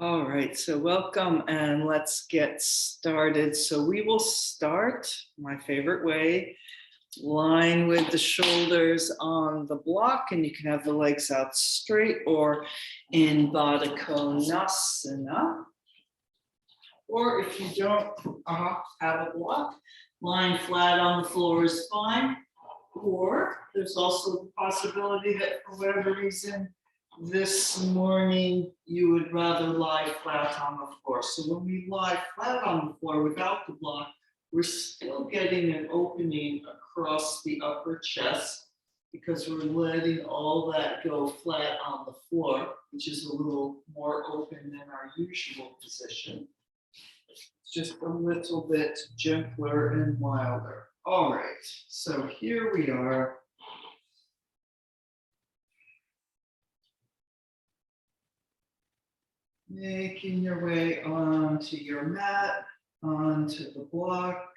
All right, so welcome and let's get started. So we will start, my favorite way, line with the shoulders on the block, and you can have the legs out straight or in Baddha Konasana. Or if you don't have a block, lying flat on the floor is fine. Or there's also the possibility that for whatever reason, this morning you would rather lie flat on the floor. So when we lie flat on the floor without the block, we're still getting an opening across the upper chest because we're letting all that go flat on the floor, which is a little more open than our usual position. It's just a little bit gentler and milder. All right, so here we are. Making your way onto your mat, onto the block.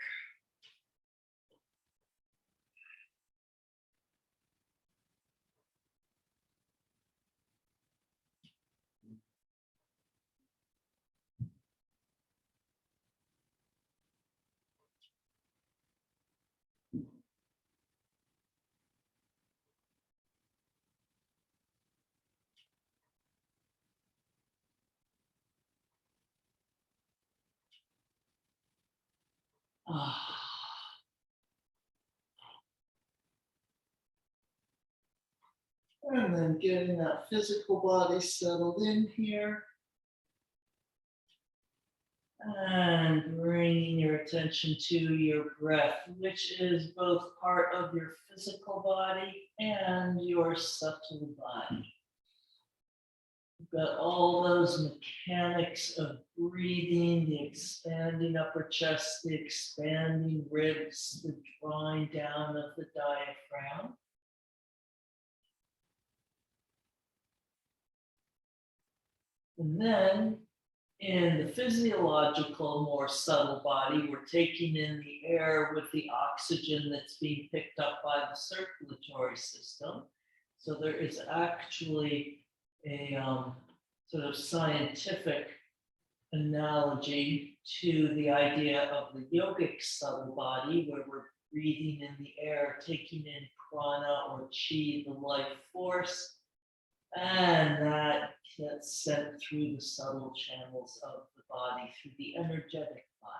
And then getting that physical body settled in here. And bringing your attention to your breath, which is both part of your physical body and your subtle body. You've got all those mechanics of breathing, the expanding upper chest, the expanding ribs, the drawing down of the diaphragm. And then in the physiological, more subtle body, we're taking in the air with the oxygen that's being picked up by the circulatory system. So there is actually a sort of scientific analogy to the idea of the yogic subtle body, where we're breathing in the air, taking in prana or chi, the life force, and that gets sent through the subtle channels of the body, through the energetic body.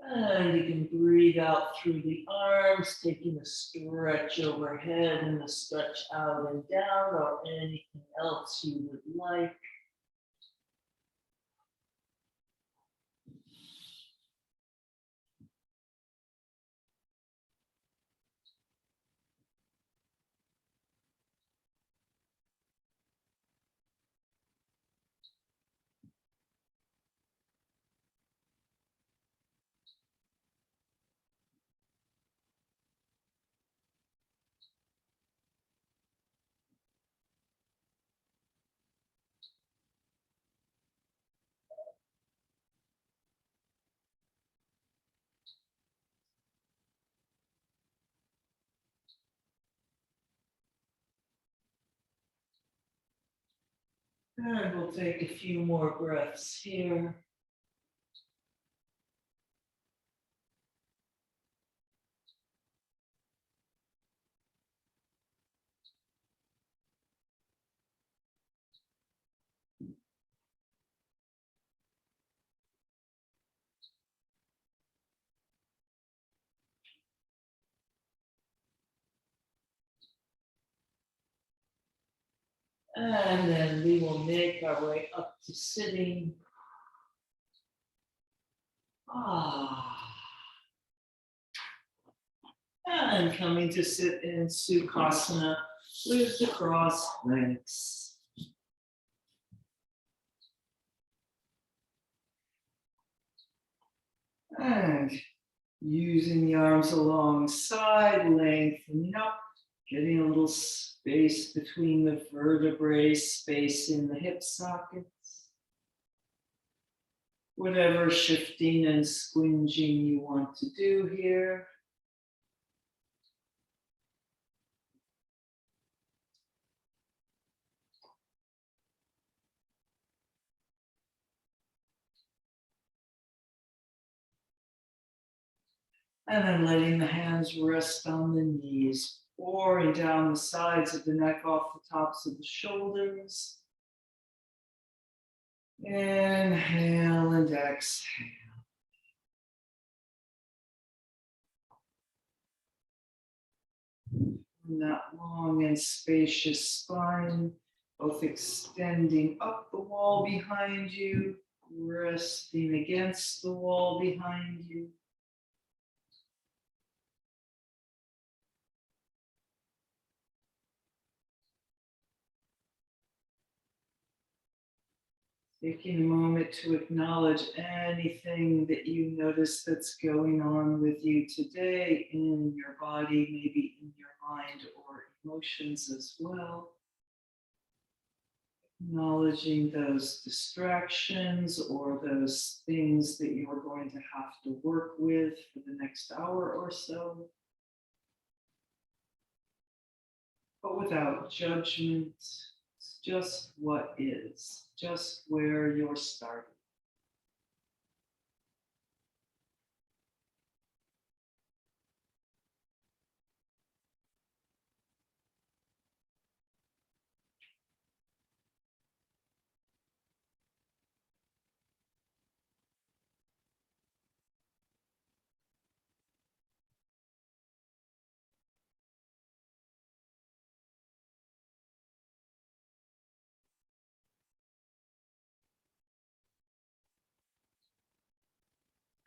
And you can breathe out through the arms, taking a stretch overhead and a stretch out and down, or anything else you would like. And we'll take a few more breaths here. And then we will make our way up to sitting. And coming to sit in Sukhasana with the crossed legs. And Using the arms alongside, lengthening up, getting a little space between the vertebrae, space in the hip sockets. Whatever shifting and squinging you want to do here. And then letting the hands rest on the knees, pouring down the sides of the neck off the tops of the shoulders. Inhale and exhale. And that long and spacious spine, both extending up the wall behind you, resting against the wall behind you. Taking a moment to acknowledge anything that you notice that's going on with you today in your body, maybe in your mind or emotions as well. Acknowledging those distractions or those things that you're going to have to work with for the next hour or so. But without judgment, it's just what is, just where you're starting.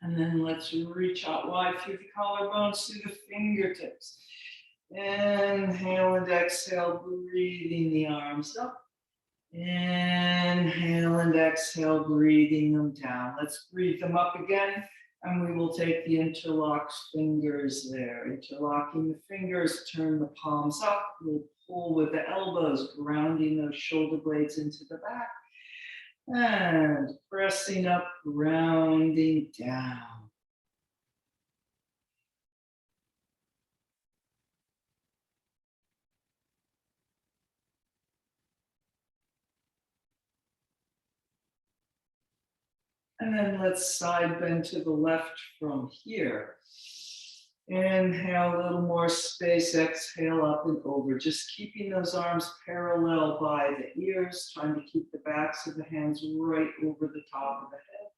And then let's reach out wide through the collarbones, through the fingertips. Inhale and exhale, breathing the arms up. Inhale and exhale, breathing them down. Let's breathe them up again, and we will take the interlocked fingers there. Interlocking the fingers, turn the palms up. We'll pull with the elbows, grounding those shoulder blades into the back. And pressing up, grounding down. And then let's side bend to the left from here. Inhale, a little more space, exhale up and over. Just keeping those arms parallel by the ears, trying to keep the backs of the hands right over the top of the head.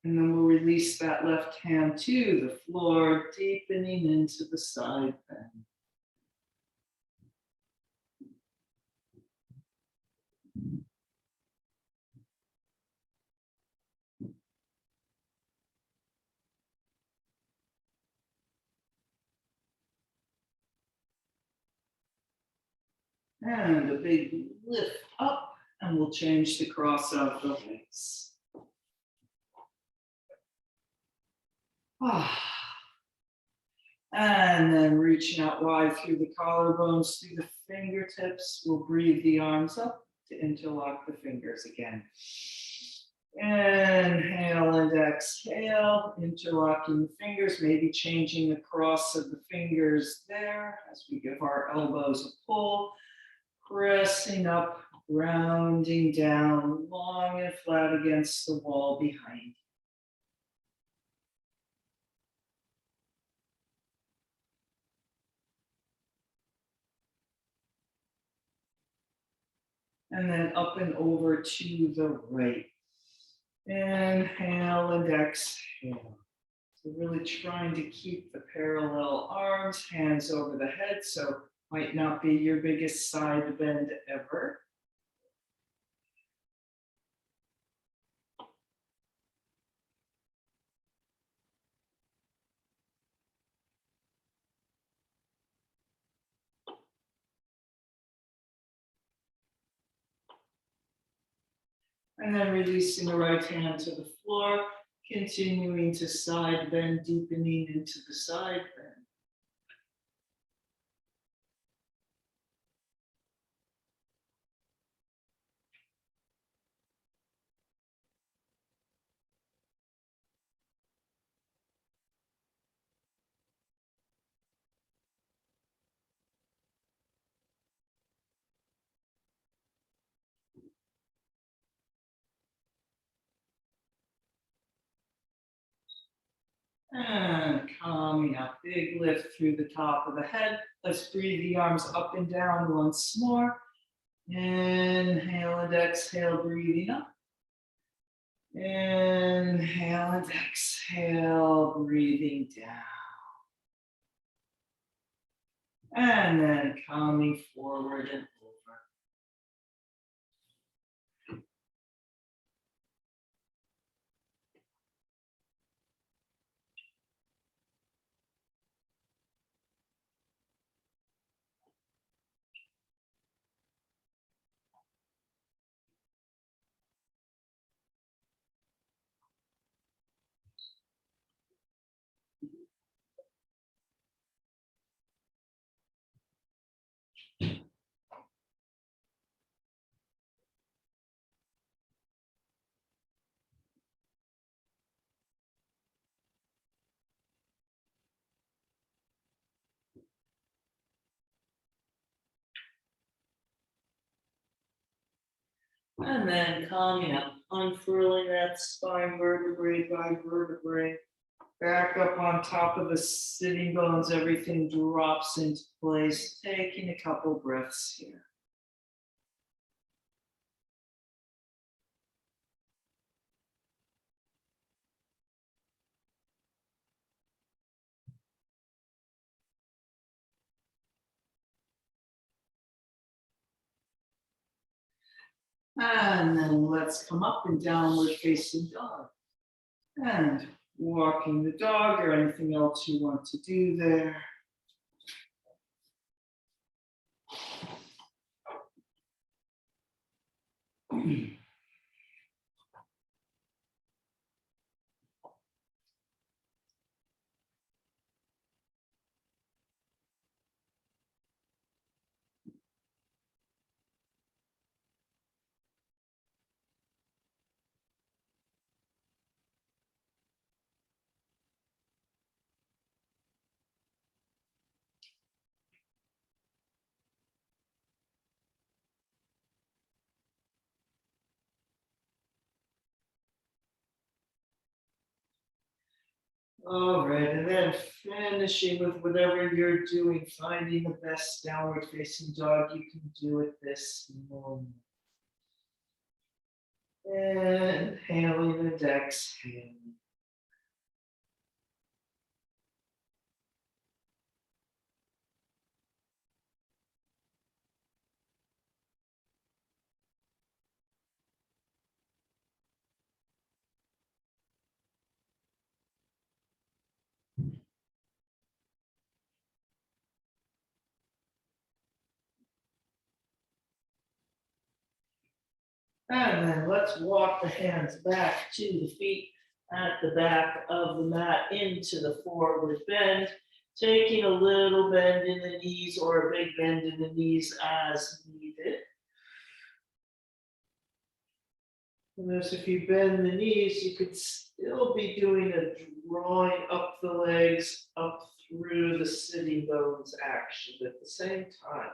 And then we'll release that left hand to the floor, deepening into the side bend. And a big lift up, and we'll change the cross of the legs. And then reaching out wide through the collarbones, through the fingertips. We'll breathe the arms up to interlock the fingers again. Inhale and exhale, interlocking the fingers, maybe changing the cross of the fingers there as we give our elbows a pull. Pressing up, grounding down, long and flat against the wall behind. And then up and over to the right. Inhale and exhale. So really trying to keep the parallel arms, hands over the head, so might not be your biggest side bend ever. And then releasing the right hand to the floor, continuing to side bend, deepening into the side bend. And coming up, big lift through the top of the head. Let's breathe the arms up and down once more. Inhale and exhale, breathing up. Inhale and exhale, breathing down. And then coming forward and over. And then coming up, unfurling that spine vertebrae by vertebrae. Back up on top of the sitting bones, everything drops into place. Taking a couple breaths here. And then let's come up and downward facing dog. And walking the dog or anything else you want to do there. All right, and then finishing with whatever you're doing, finding the best downward facing dog you can do at this moment. Inhaling and exhaling. And then let's walk the hands back to the feet at the back of the mat into the forward bend, taking a little bend in the knees or a big bend in the knees as needed. And as if you bend the knees, you could still be doing a drawing up the legs, up through the sitting bones action at the same time.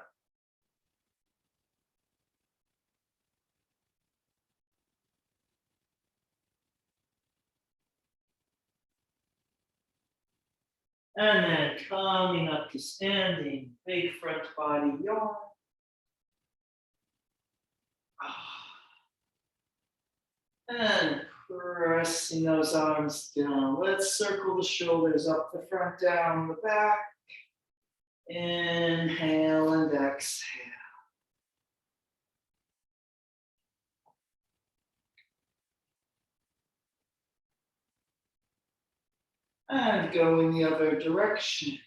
And then coming up to standing, big front body yawn. And pressing those arms down. Let's circle the shoulders up the front, down the back. Inhale and exhale. And go in the other direction.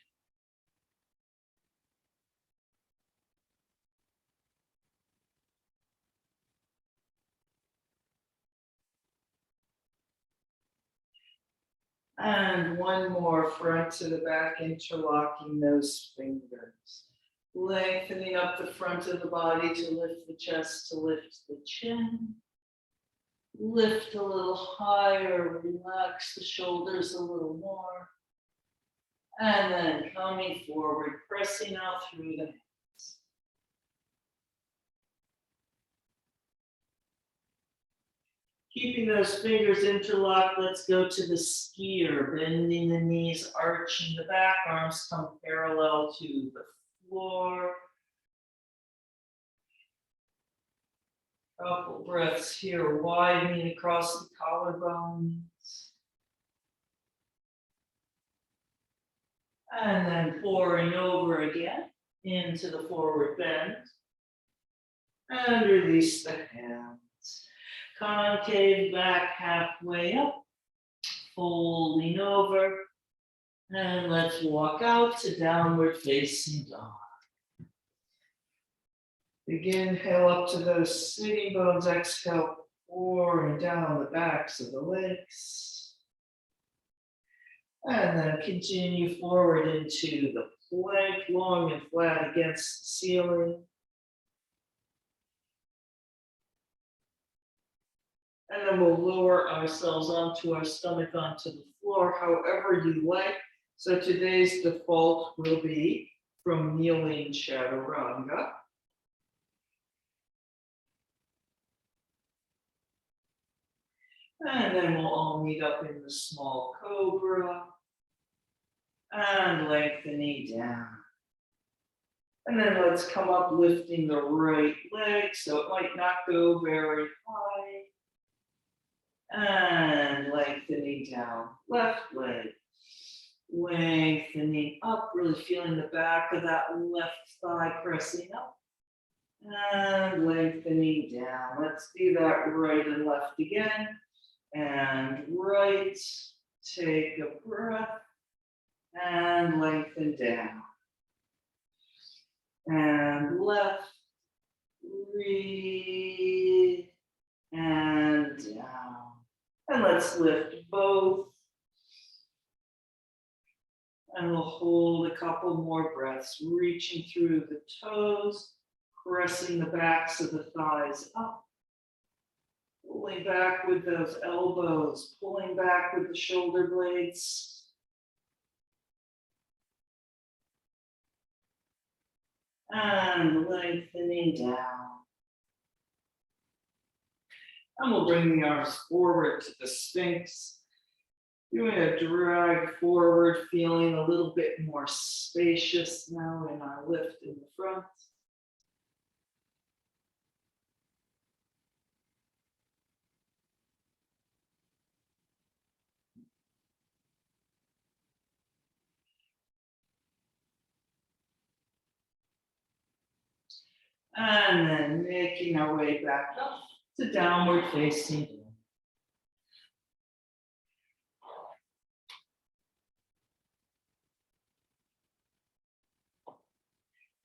And one more, front to the back, interlocking those fingers. Lengthening up the front of the body to lift the chest, to lift the chin. Lift a little higher, relax the shoulders a little more. And then coming forward, pressing out through the hands. Keeping those fingers interlocked, let's go to the skier, bending the knees, arching the back, arms come parallel to the floor. Couple breaths here, widening across the collarbones. And then pouring over again into the forward bend. And release the hands. Concave back halfway up, folding over. And let's walk out to downward facing dog. Begin, inhale up to those sitting bones, exhale, pouring down the backs of the legs. And then continue forward into the plank, long and flat against the ceiling. And then we'll lower ourselves onto our stomach, onto the floor, however you like. So today's default will be from kneeling chaturanga. And then we'll all meet up in the small cobra. And lengthening down. And then let's come up lifting the right leg, so it might not go very high. And lengthening down, left leg. Lengthening up, really feeling the back of that left thigh pressing up. And lengthening down. Let's do that right and left again. And right, take a breath. And lengthen down. And left, breathe, and down. And let's lift both. And we'll hold a couple more breaths, reaching through the toes, pressing the backs of the thighs up. Pulling back with those elbows, pulling back with the shoulder blades. And lengthening down. And we'll bring the arms forward to the Sphinx. Doing a drag forward, feeling a little bit more spacious now in our lift in the front. And then making our way back up to downward facing dog.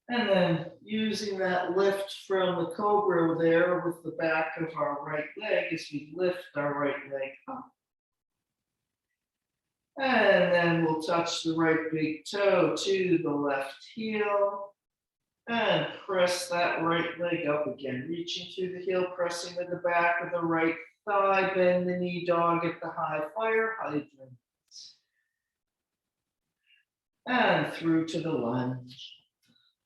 And then using that lift from the cobra there with the back of our right leg as we lift our right leg up. And then we'll touch the right big toe to the left heel. And press that right leg up again, reaching through the heel, pressing with the back of the right thigh, bend the knee, dog at the high fire hydrant. And through to the lunge.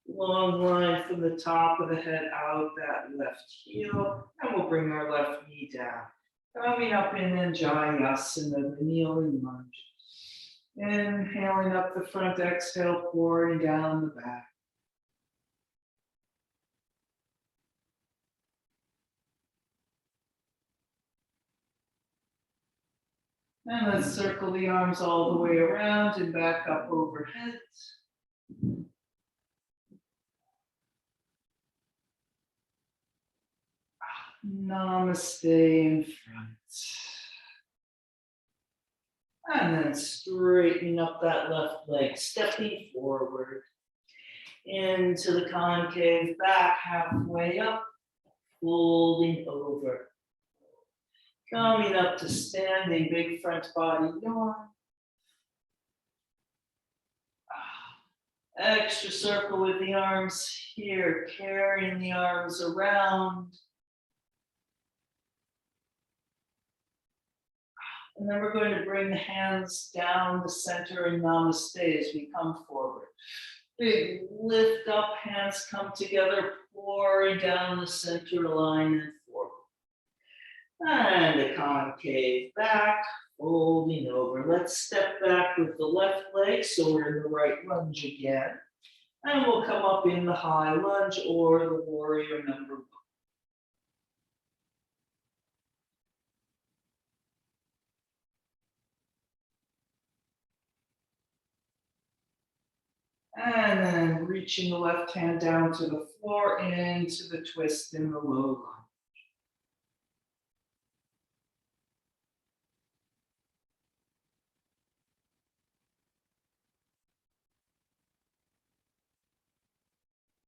Long line from the top of the head out that left heel, and we'll bring our left knee down. Coming up in Anjayasana, the kneeling lunge. Inhaling up the front, exhale, pouring down the back. And let's circle the arms all the way around and back up overhead. Namaste in front. And then straightening up that left leg, stepping forward into the concave back, halfway up, folding over. Coming up to standing, big front body yawn. Extra circle with the arms here, carrying the arms around. And then we're going to bring the hands down the center in Namaste as we come forward. Big lift up, hands come together, pouring down the center line and forward. And a concave back, folding over. Let's step back with the left leg, so we're in the right lunge again. And we'll come up in the high lunge or the warrior number 1. And then reaching the left hand down to the floor into the twist in the low lunge.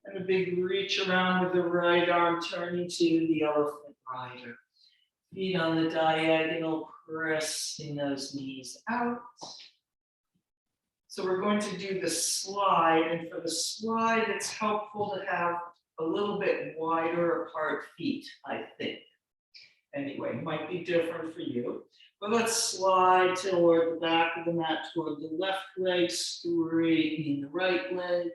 And a big reach around with the right arm, turning to the elephant rider. Feet on the diagonal, pressing those knees out. So we're going to do the slide, and for the slide, it's helpful to have a little bit wider apart feet, I think. Anyway, might be different for you. But let's slide toward the back of the mat, toward the left leg, straightening the right leg.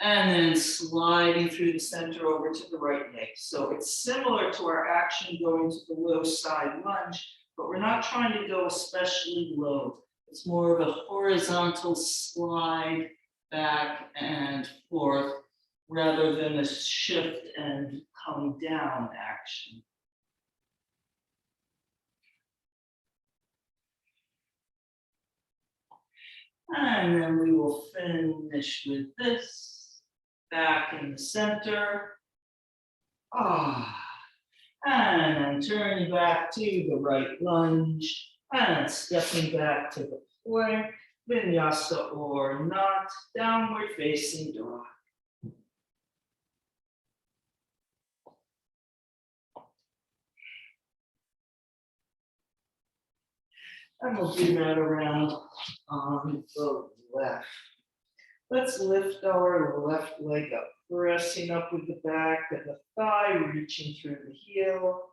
And then sliding through the center over to the right leg. So it's similar to our action going to the low side lunge, but we're not trying to go especially low. It's more of a horizontal slide back and forth rather than a shift and come down action. And then we will finish with this. Back in the center. And turning back to the right lunge. And stepping back to the plank, vinyasa or not, downward facing dog. And we'll do that around on the left. Let's lift our left leg up, pressing up with the back and the thigh, reaching through the heel.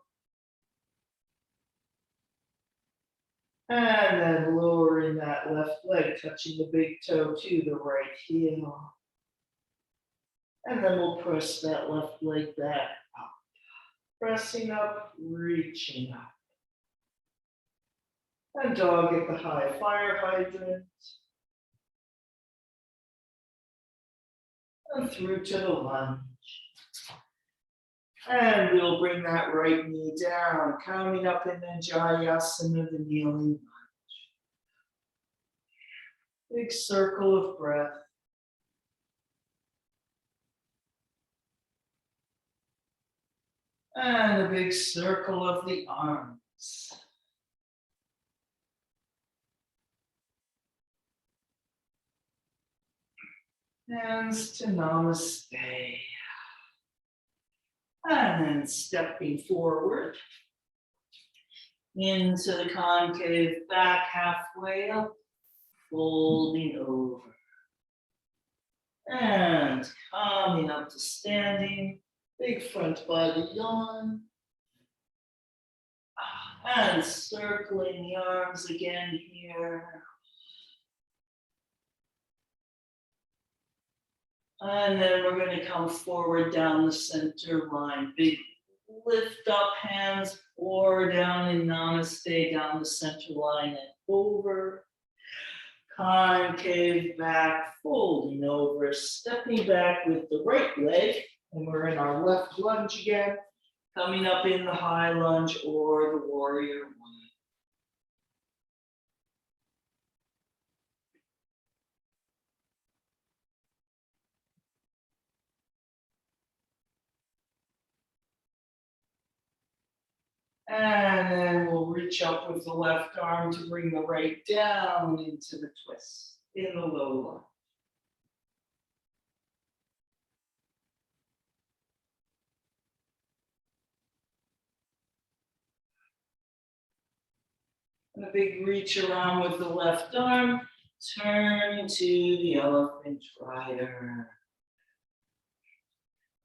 And then lowering that left leg, touching the big toe to the right heel. And then we'll press that left leg back up. Pressing up, reaching up. And dog at the high fire hydrant. And through to the lunge. And we'll bring that right knee down, coming up in the Jayasana, the kneeling lunge. Big circle of breath. And a big circle of the arms. Hands to Namaste. And then stepping forward into the concave back halfway up, folding over. And coming up to standing, big front body yawn. And circling the arms again here. And then we're going to come forward down the center line. Big lift up, hands pour down in Namaste, down the center line and over. Concave back, folding over, stepping back with the right leg. And we're in our left lunge again, coming up in the high lunge or the warrior one. And then we'll reach up with the left arm to bring the right down into the twist in the low lunge. And a big reach around with the left arm, Turn to the elephant rider.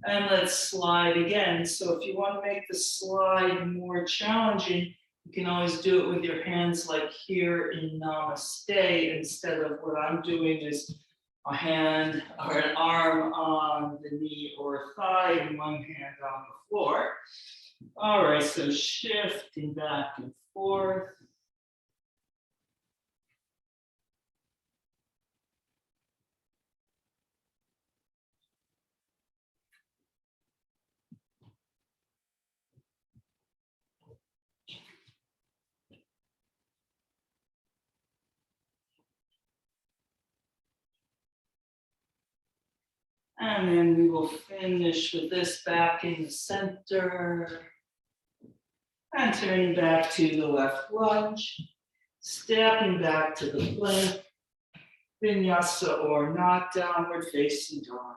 And let's slide again. So if you want to make the slide more challenging, you can always do it with your hands like here in Namaste. Instead of what I'm doing is a hand or an arm on the knee or thigh and one hand on the floor. All right, so shifting back and forth. And then we will finish with this back in the center. And turning back to the left lunge. Stepping back to the plank. Vinyasa or not, downward facing dog.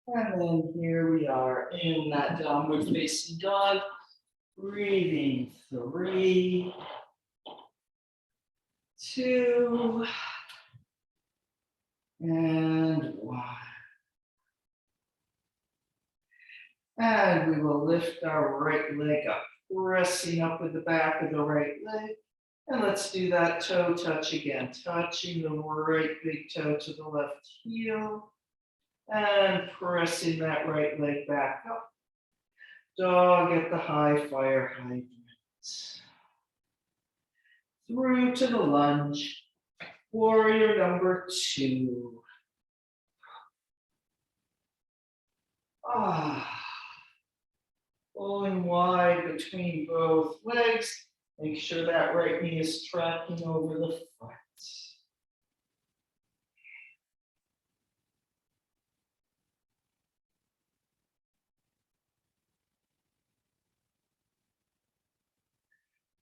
And then here we are in that downward facing dog. Breathing 3, 2, and 1. And we will lift our right leg up, pressing up with the back of the right leg. And let's do that toe touch again, touching the right big toe to the left heel. And pressing that right leg back up. Dog at the high fire hydrant. Through to the lunge. Warrior number 2. Pulling wide between both legs. Make sure that right knee is tracking over the front.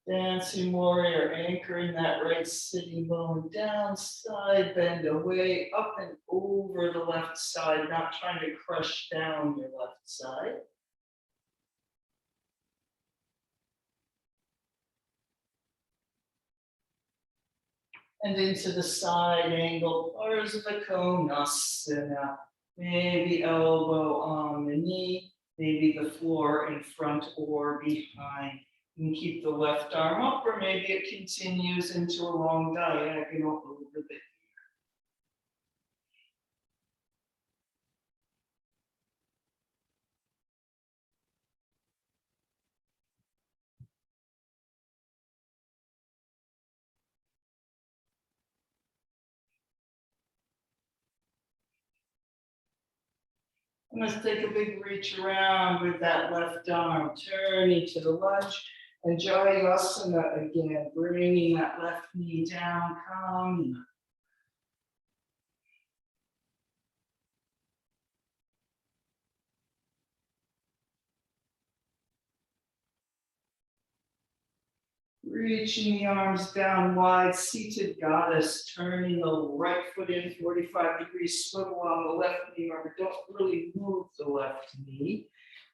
Dancing warrior, anchoring that right sitting bone down, side bend away, up and over the left side, not trying to crush down your left side. And into the side angle, Sukhasana. Maybe elbow on the knee, maybe the floor in front or behind. You can keep the left arm up, or maybe it continues into a long diagonal over the ear. And let's take a big reach around with that left arm, turning to the lunge. And Jayasana again, bringing that left knee down, calming. Reaching the arms down wide, seated goddess, turning the right foot in, 45 degrees swivel on the left knee. Remember, don't really move the left knee.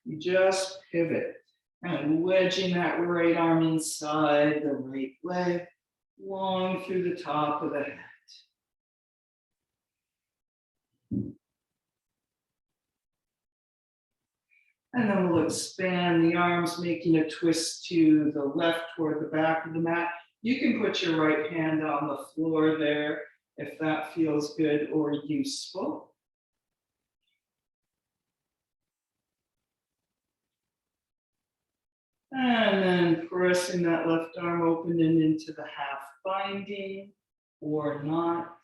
You just pivot. And wedging that right arm inside the right leg, long through the top of the head. And then we'll expand the arms, making a twist to the left toward the back of the mat. You can put your right hand on the floor there if that feels good or useful. And then pressing that left arm open and into the half binding or not.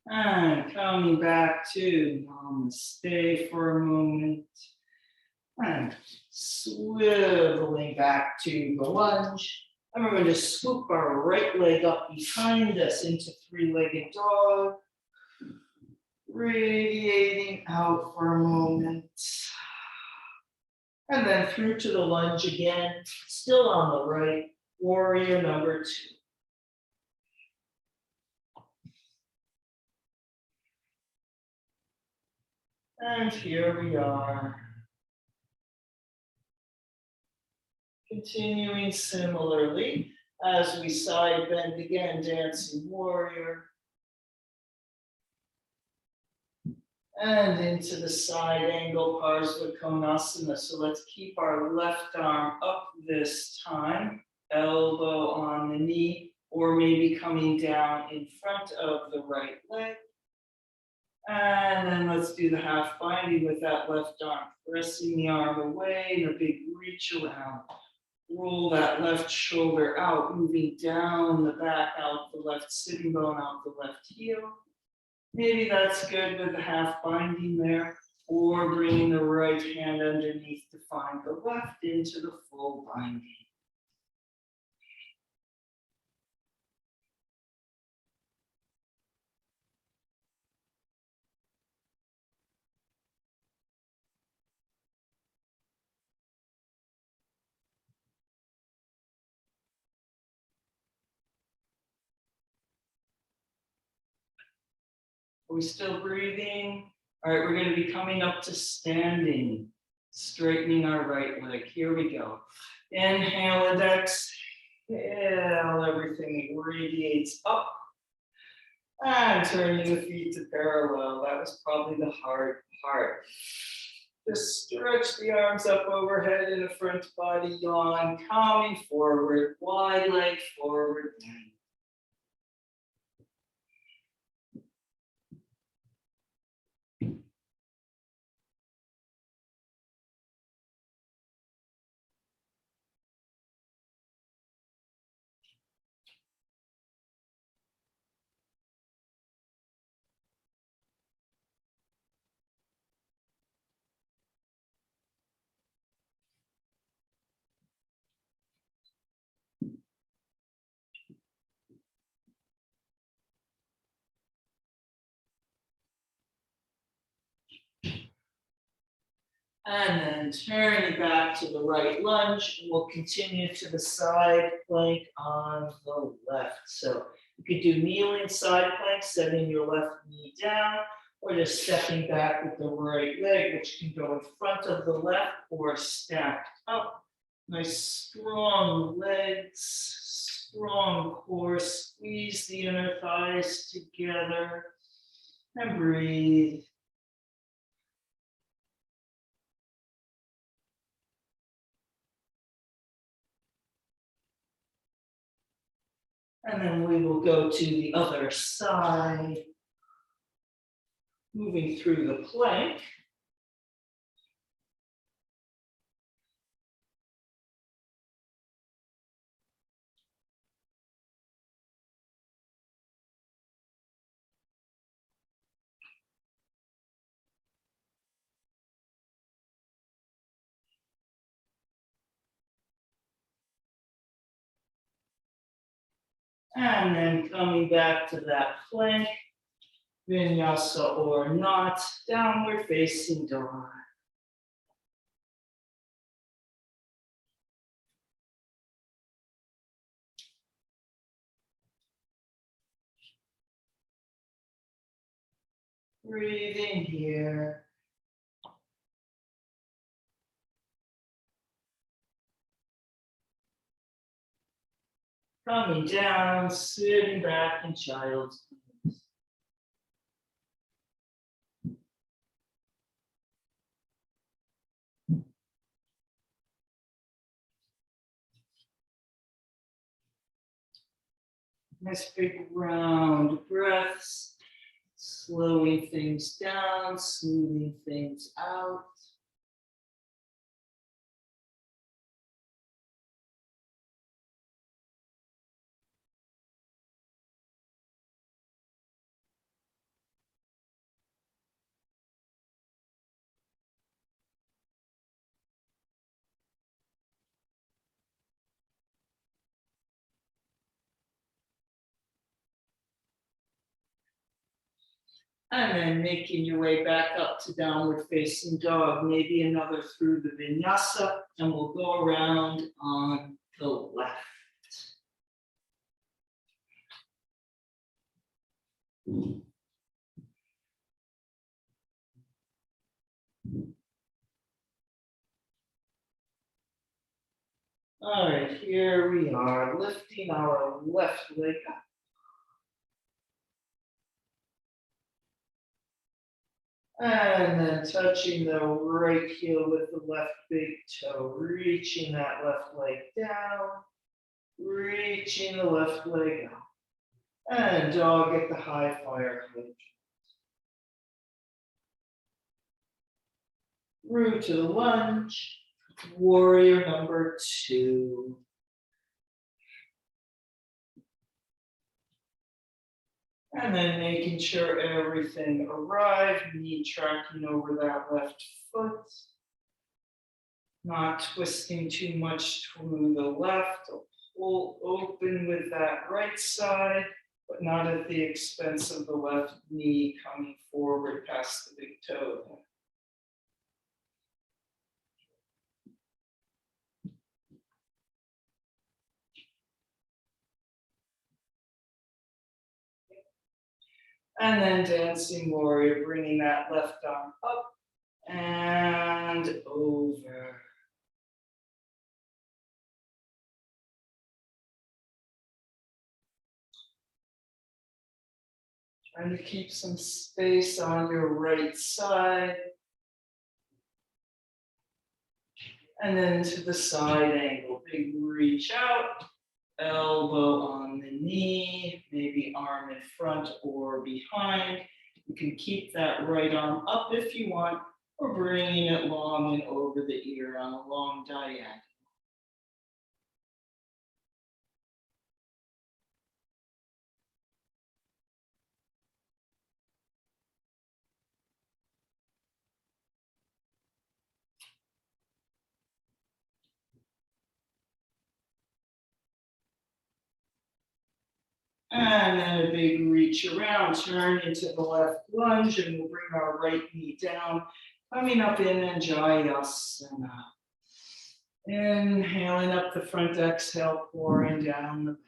And coming back to Namaste for a moment. And swiveling back to the lunge. And we're going to swoop our right leg up behind us into three-legged dog. Radiating out for a moment. And then through to the lunge again, still on the right, warrior number 2. And here we are. Continuing similarly as we side bend again, dancing warrior. And into the side angle Parsvakonasana. So let's keep our left arm up this time, elbow on the knee, or maybe coming down in front of the right leg. And then let's do the half binding with that left arm, pressing the arm away in a big reach around. Roll that left shoulder out, moving down the back, out the left sitting bone, out the left heel. Maybe that's good with the half binding there, or bringing the right hand underneath to find the left into the full binding. Are we still breathing? All right, we're going to be coming up to standing, straightening our right leg. Here we go. Inhale and exhale, everything radiates up. And turning the feet to parallel. That was probably the hard part. Just stretch the arms up overhead in the front body, yawn, coming forward, wide leg forward. And then turning back to the right lunge, and we'll continue to the side plank on the left. So you could do kneeling side plank, setting your left knee down, or just stepping back with the right leg, which can go in front of the left or stacked up. Nice strong legs, strong core, squeeze the inner thighs together, and breathe. And then we will go to the other side, moving through the plank. And then coming back to that plank, vinyasa or not, downward facing dog. Breathing here. Coming down, sitting back in child's pose. Nice big round breaths, slowing things down, smoothing things out. And then making your way back up to downward facing dog, maybe another through the vinyasa, and we'll go around on the left. All right, here we are, lifting our left leg up. And then touching the right heel with the left big toe, reaching that left leg down, reaching the left leg up. And dog at the high fire hydrant. Through to the lunge, warrior number 2. And then making sure everything arrived, knee tracking over that left foot. Not twisting too much to the left. Pull open with that right side, but not at the expense of the left knee coming forward past the big toe. And then dancing warrior, bringing that left arm up and over. Trying to keep some space on your right side. And then to the side angle, big reach out, elbow on the knee, maybe arm in front or behind. You can keep that right arm up if you want, or bringing it long and over the ear on a long diagonal. And then a big reach around, turn into the left lunge, and we'll bring our right knee down, coming up in Anjayasana. Inhaling up the front, exhale, pouring down the back.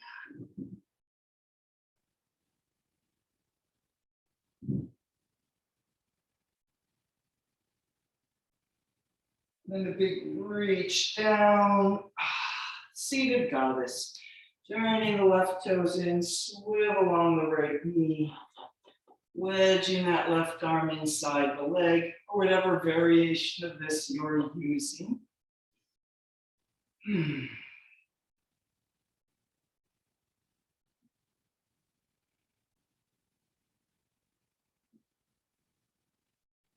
Then a big reach down, seated goddess. Turning the left toes in, swivel on the right knee, wedging that left arm inside the leg, or whatever variation of this you're using. And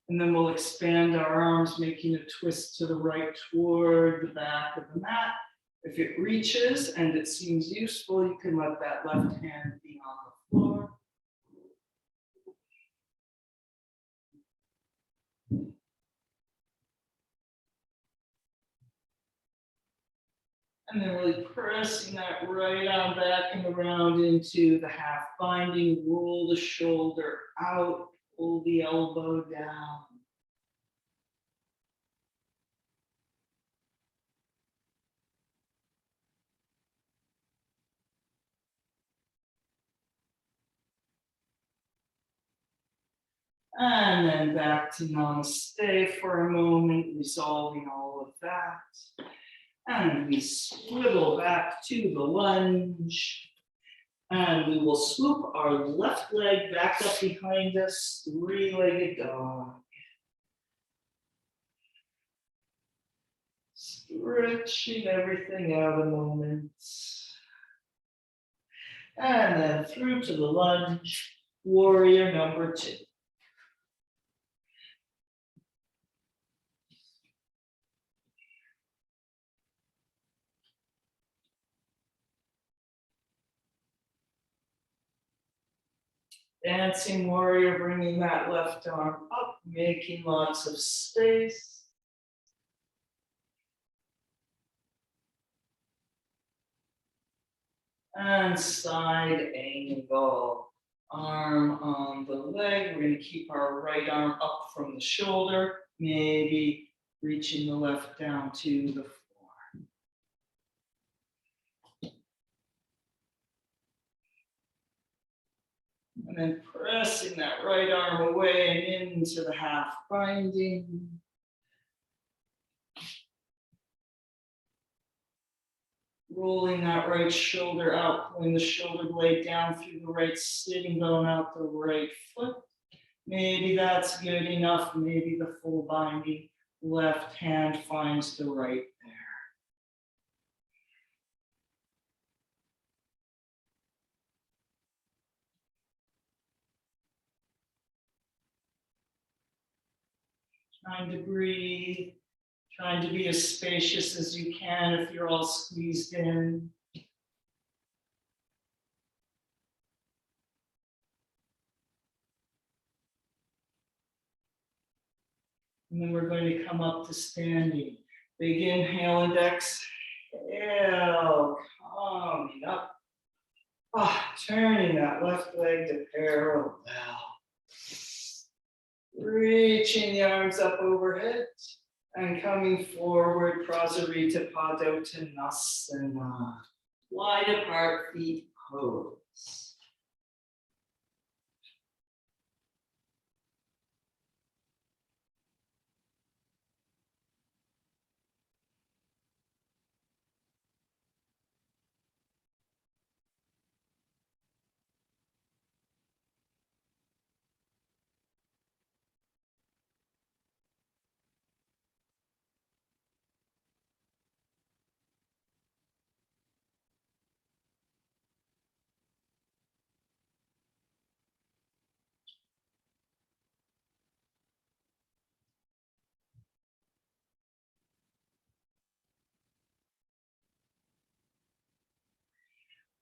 then we'll expand our arms, making a twist to the right toward the back of the mat. If it reaches and it seems useful, you can let that left hand be on the floor. And then really pressing that right arm back and around into the half binding, roll the shoulder out, pull the elbow down. And then back to Namaste for a moment, resolving all of that. And we swivel back to the lunge. And we will swoop our left leg back up behind us, three-legged dog. Stretching everything out a moment. And then through to the lunge, warrior number 2. Dancing warrior, bringing that left arm up, making lots of space. And side angle. arm on the leg. We're going to keep our right arm up from the shoulder, maybe reaching the left down to the floor. And then pressing that right arm away and into the half binding. Rolling that right shoulder out, pulling the shoulder blade down through the right sitting bone out the right foot. Maybe that's good enough. Maybe the full binding left hand finds the right there. Trying to breathe, trying to be as spacious as you can if you're all squeezed in. And then we're going to come up to standing. Big inhale and exhale, coming up. Turning that left leg to parallel. Reaching the arms up overhead and coming forward, Prasarita Padottanasana. Wide apart feet pose.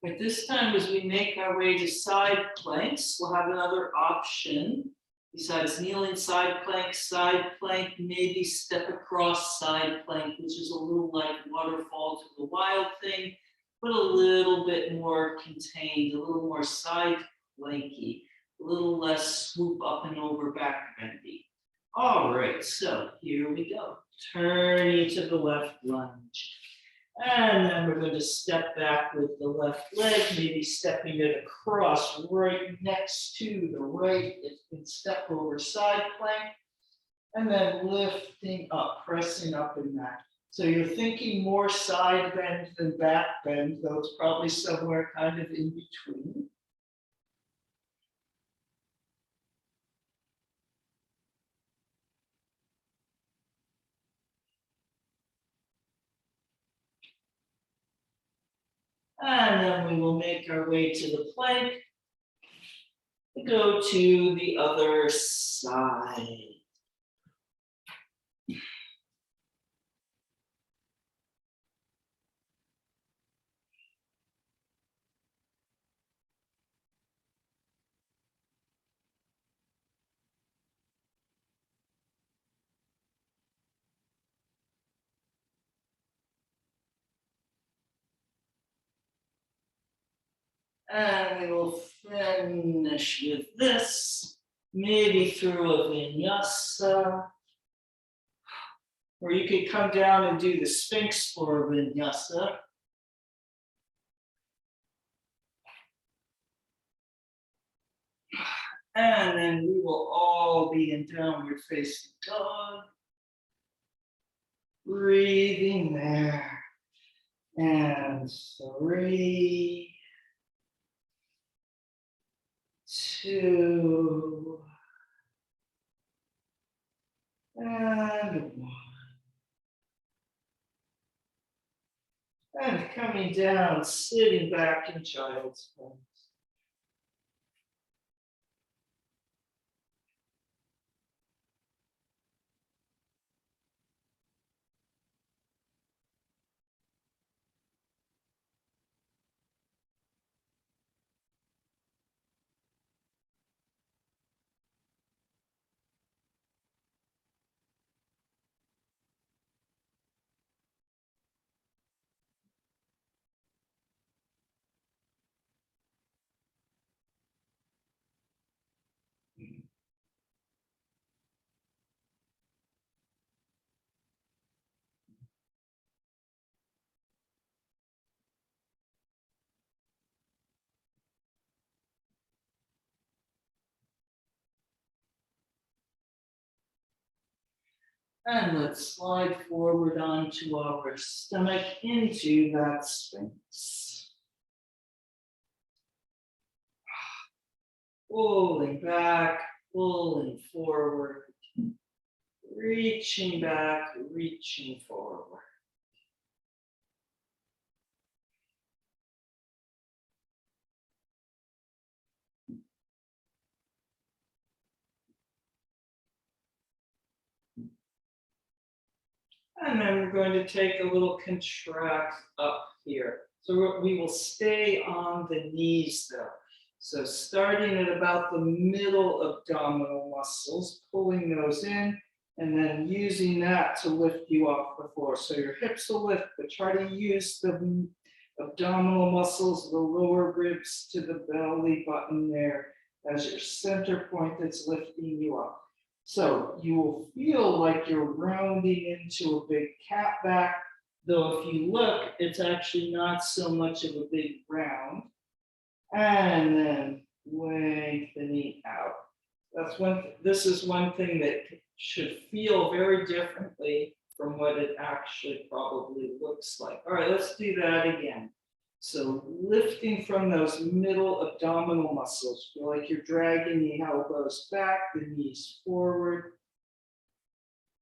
At this time, as we make our way to side planks, we'll have another option. Besides kneeling side plank, maybe step across side plank, which is a little like waterfall to the wild thing, but a little bit more contained, a little more side planky, a little less swoop up and over back bendy. All right, so here we go. Turning to the left lunge. And then we're going to step back with the left leg, maybe stepping it across right next to the right. It can step over side plank. And then lifting up, pressing up in that. So you're thinking more side bend than back bend, though it's probably somewhere kind of in between. And then we will make our way to the plank. Go to the other side. And we will finish with this, maybe through a vinyasa. Or you could come down and do the Sphinx for a vinyasa. And then we will all be in downward facing dog. Breathing there. And 3, 2, and 1. And coming down, sitting back in child's pose. And let's slide forward onto our stomach into that Sphinx. Pulling back, pulling forward, reaching back, reaching forward. And then we're going to take a little contract up here. So we will stay on the knees though. So starting at about the middle abdominal muscles, pulling those in, and then using that to lift you off the floor. So your hips will lift, but try to use the abdominal muscles, the lower ribs to the belly button there as your center point that's lifting you up. So you will feel like you're rounding into a big cat back, though if you look, it's actually not so much of a big round. And then lengthening out. This is one thing that should feel very differently from what it actually probably looks like. All right, let's do that again. So lifting from those middle abdominal muscles, feel like you're dragging the elbows back, the knees forward.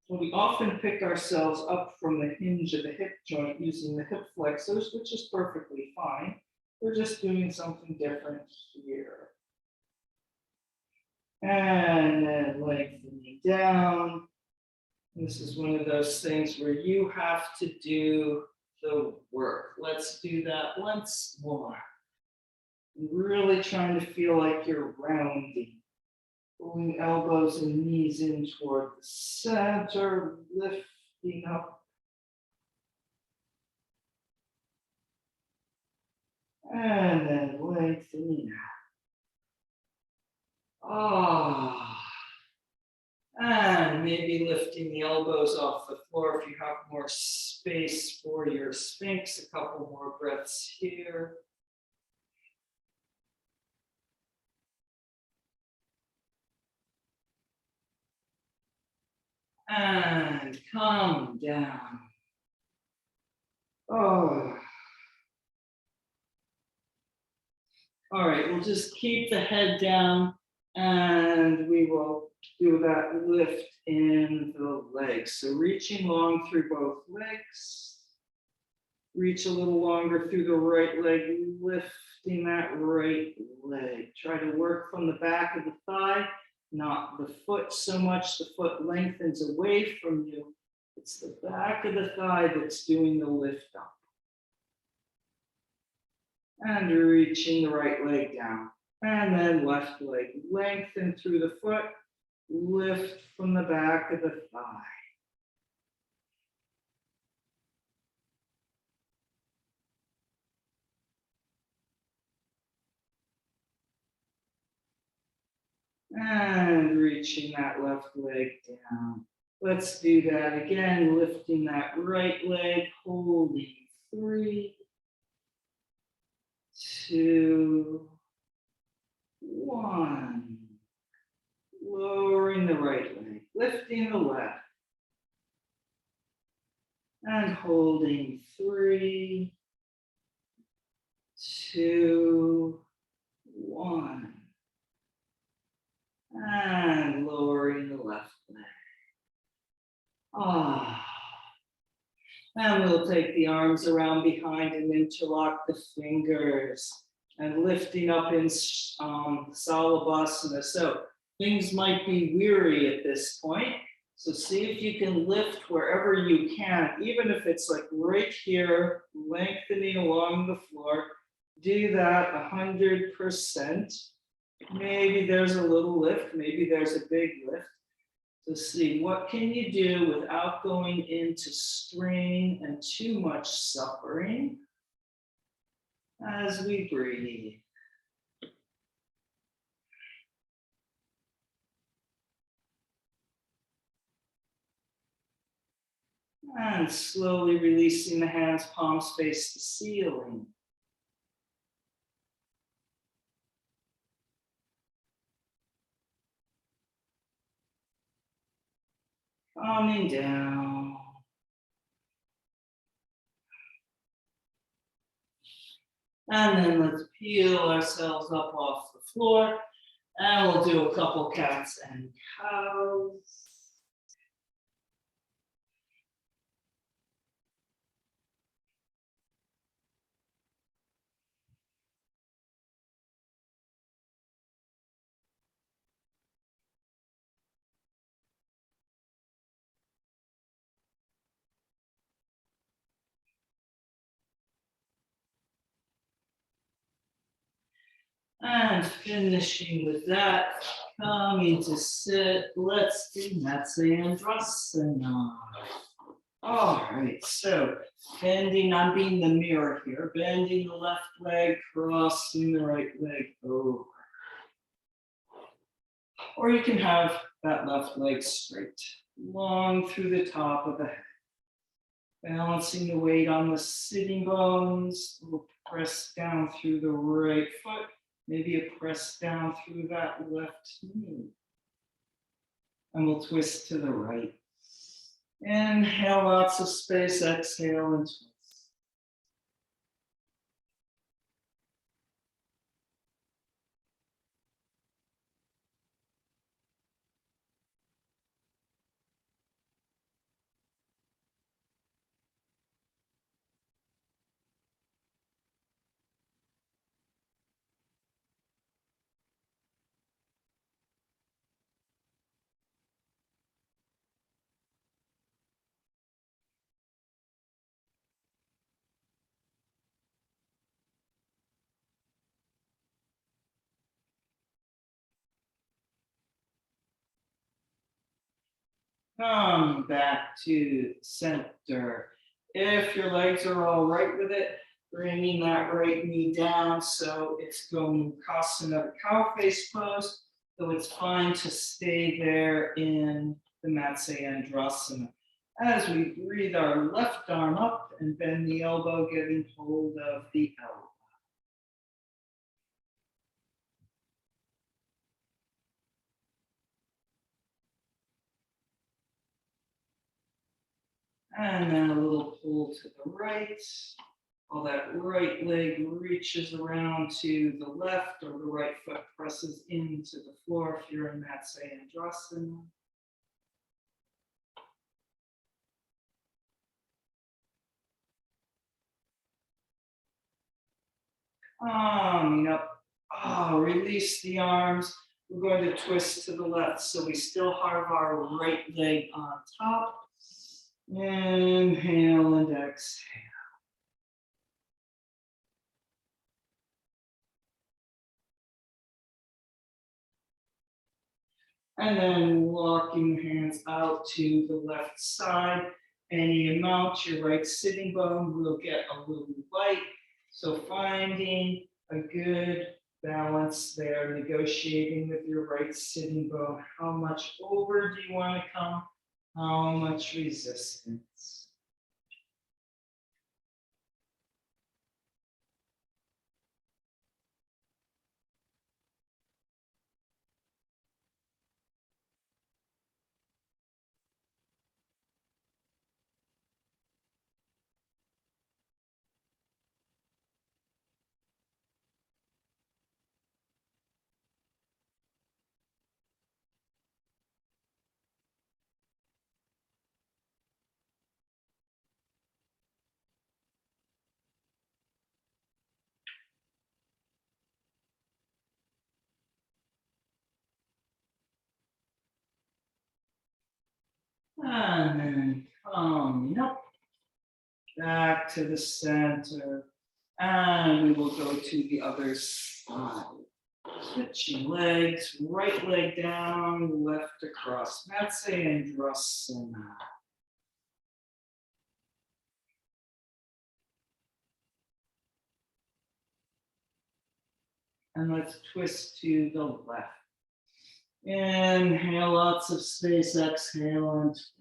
And we often pick ourselves up from the hinge of the hip joint using the hip flexors, which is perfectly fine. We're just doing something different here. And then lengthening down. This is one of those things where you have to do the work. Let's do that once more. Really trying to feel like you're rounding. Pulling elbows and knees in toward the center, lifting up. And then lengthening out. And maybe lifting the elbows off the floor if you have more space for your Sphinx. A couple more breaths here. And come down. Oh. All right, we'll just keep the head down and we will do that lift in the legs. So reaching long through both legs. Reach a little longer through the right leg, lifting that right leg. Try to work from the back of the thigh, not the foot so much. The foot lengthens away from you. It's the back of the thigh that's doing the lift up. And reaching the right leg down. And then left leg, lengthen through the foot, lift from the back of the thigh. And reaching that left leg down. Let's do that again, lifting that right leg, holding 3, 2, 1. Lowering the right leg, lifting the left. And holding 3, 2, 1. And lowering the left leg. And we'll take the arms around behind and interlock the fingers and lifting up in Shabasana. So things might be weary at this point. So see if you can lift wherever you can, even if it's like right here, lengthening along the floor. Do that 100%. Maybe there's a little lift, maybe there's a big lift. So see, what can you do without going into strain and too much suffering as we breathe. And slowly releasing the hands, palms face the ceiling. Calming down. And then let's peel ourselves up off the floor. And we'll do a couple cats and cows. And finishing with that, coming to sit, let's do Matsyasana. All right, so bending, I'm being the mirror here, bending the left leg, crossing the right leg over. Or you can have that left leg straight, long through the top of the head. Balancing the weight on the sitting bones, we'll press down through the right foot, maybe a press down through that left knee. And we'll twist to the right. Inhale, lots of space, exhale and twist. Come back to center. If your legs are all right with it, bringing that right knee down so it's going Sukhasana, cow face pose, so it's fine to stay there in the Matsyasana. As we breathe our left arm up and bend the elbow, getting hold of the elbow. And then a little pull to the right. While that right leg reaches around to the left, or the right foot presses into the floor if you're in Matsyasana. Up. Release the arms. We're going to twist to the left. So we still have our right leg on top. Inhale and exhale. And then walking hands out to the left side. Any amount, your right sitting bone will get a little light. So finding a good balance there, negotiating with your right sitting bone. How much over do you want to come? How much resistance? And then coming up, back to the center. And we will go to the other side. Switching legs, right leg down, left across. Matsyasana. And let's twist to the left. Inhale, lots of space, exhale and twist.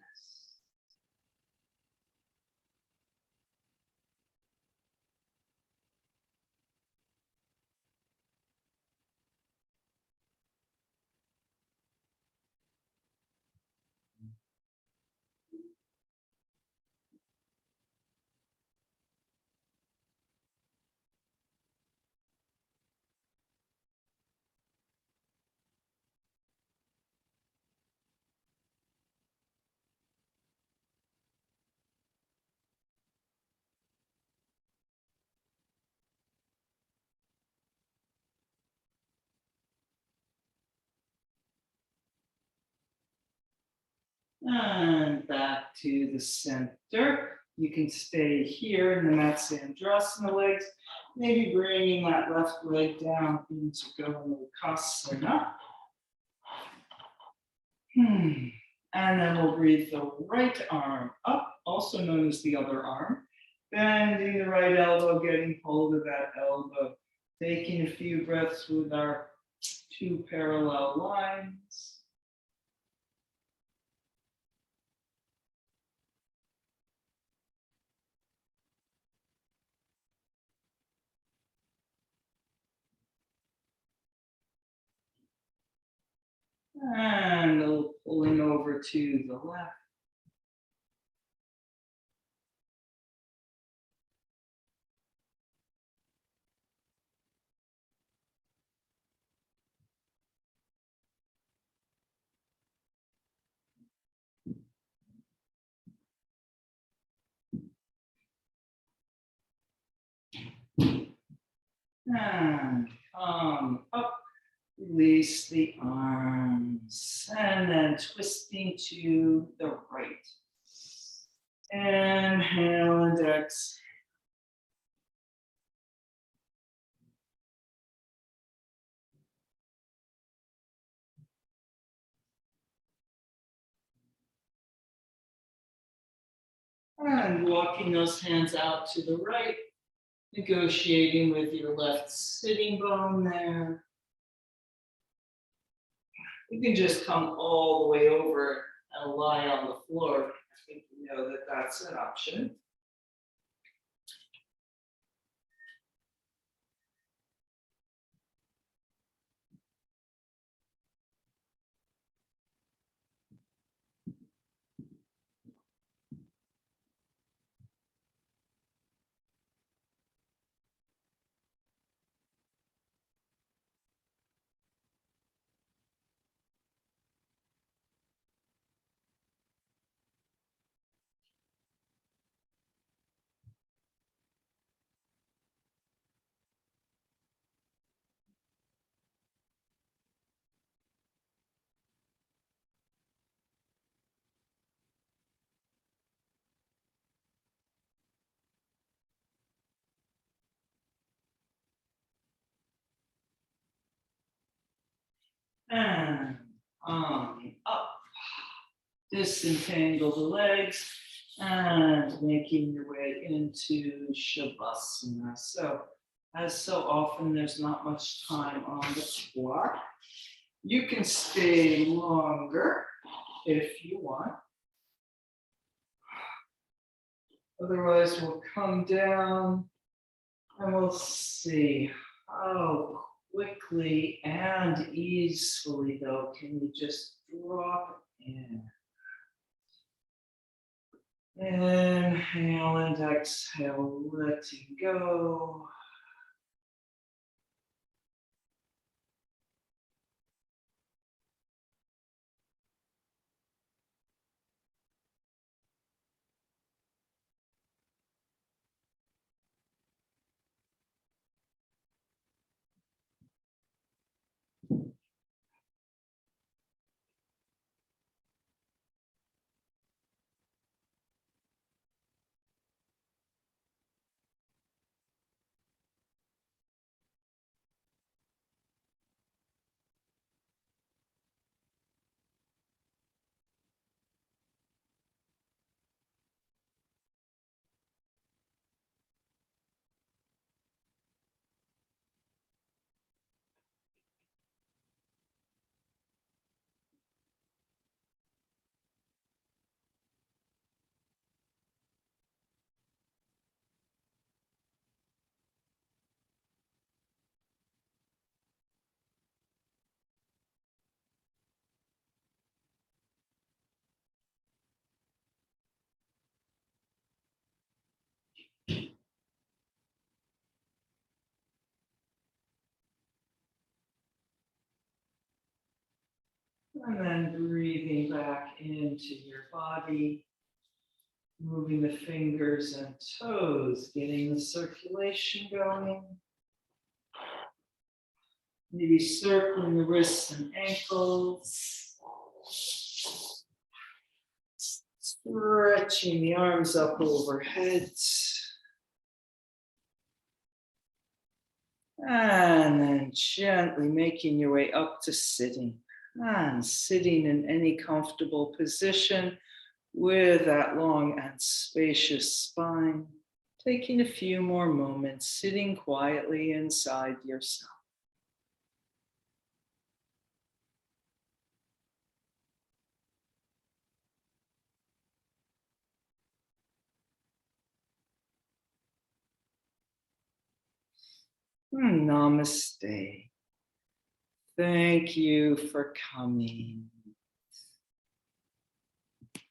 And back to the center. You can stay here in the Matsyendrasana legs, maybe bringing that left leg down into Sukhasana. And then we'll breathe the right arm up, also known as the other arm. Bending the right elbow, getting hold of that elbow. Taking a few breaths with our two parallel lines. And a little pulling over to the left. And come up, release the arms, and then twisting to the right. Inhale and exhale. And walking those hands out to the right, negotiating with your left sitting bone there. You can just come all the way over and lie on the floor. I think you know that that's an option. And up. Disentangle the legs and making your way into Shabasana. So, as so often, there's not much time on the clock. You can stay longer if you want. Otherwise, we'll come down and we'll see how quickly and easily, though, can you just drop in. Inhale and exhale, letting go. And then breathing back into your body, moving the fingers and toes, getting the circulation going. Maybe circling the wrists and ankles. Stretching the arms up overhead. And then gently making your way up to sitting. And sitting in any comfortable position with that long and spacious spine. Taking a few more moments, sitting quietly inside yourself. Namaste. Thank you for coming.